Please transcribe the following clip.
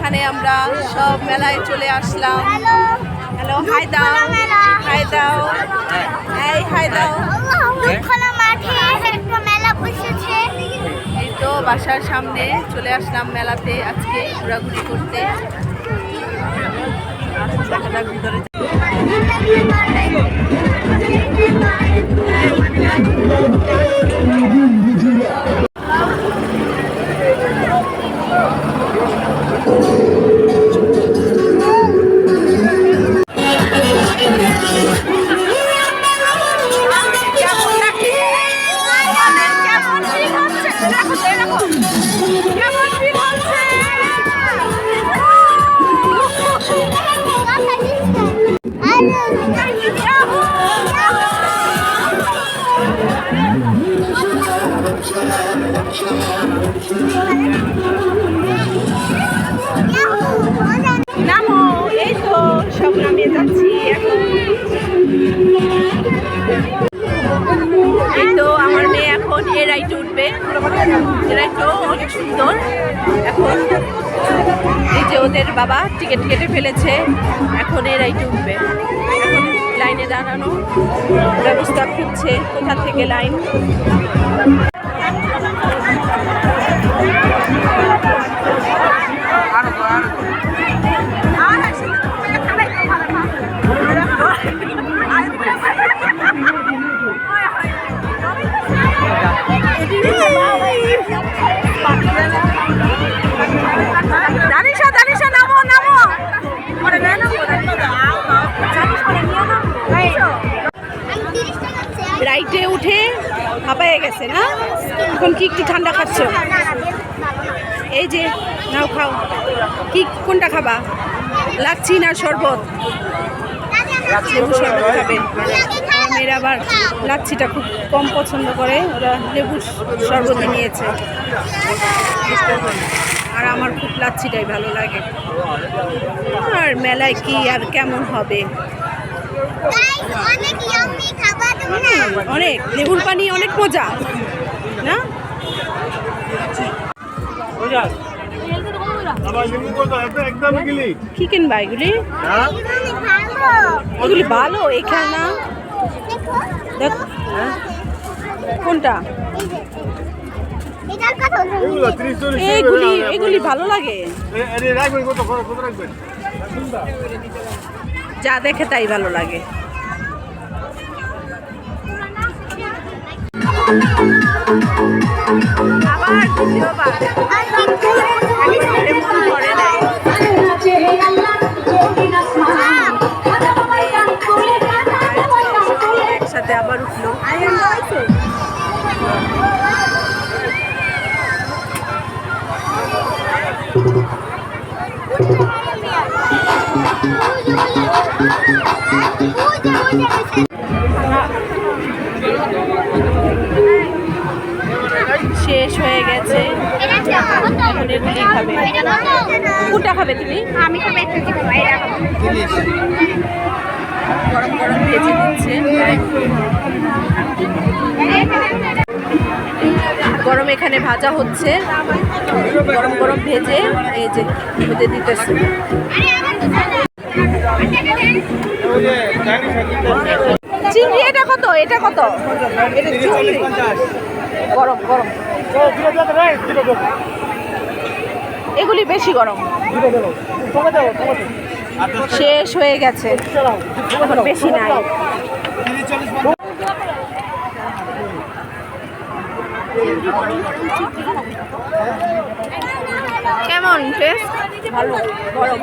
এখানে আমরা সব মেলায় চলে আসলাম। হ্যালো, হাই দাও, হাই দাও, এই হাই দাও। এই তো বাসার সামনে চলে আসলাম মেলাতে আজকে ঘোরাঘুরি করতে। ভিতরে নামো, এই তো সব নামিয়ে যাচ্ছি এখন। এই তো আমার মেয়ে এখন এ রাইডে উঠবে। এ রাইডটাও অনেক সুন্দর। এখন এই যে ওদের বাবা টিকিট কেটে ফেলেছে, এখন এ রাইডে উঠবে। এখন লাইনে দাঁড়ানো ব্যবস্থা খুঁজছে, কোথা থেকে লাইন। রাইডে উঠে হাঁপায়ে গেছে না? এখন কি একটু ঠান্ডা খাচ্ছ? এই যে নাও, খাও। কি কোনটা খাবা? লাচ্ছি না শরবত? লেবু শরবত খাবে। মেয়েরা আবার লাচ্ছিটা খুব কম পছন্দ করে, ওরা লেবু শরবতই নিয়েছে। আর আমার খুব লাচ্ছিটাই ভালো লাগে। আর মেলায় কি আর কেমন হবে, অনেক লেবুর পানি, অনেক মজা না? কি কিনবা এগুলি? এগুলি ভালো, এই খেলনা দেখ। কোনটা? এগুলি ভালো লাগে, যা দেখে তাই ভালো লাগে। একসাথে আবার উঠলো। শেষ হয়ে গেছে, এখন এগুলি খাবে। কোনটা খাবে তুমি? আমি গরম গরম ভেজে দিচ্ছে, গরম এখানে ভাজা হচ্ছে, গরম গরম ভেজে এই যে ভেজে দিতেছে। চিংড়ি এটা কত? এটা কত? গরম গরম, এগুলি বেশি গরম। শেষ হয়ে গেছে, এখন বেশি নাই। কেমন টেস্ট? ভালো, গরম।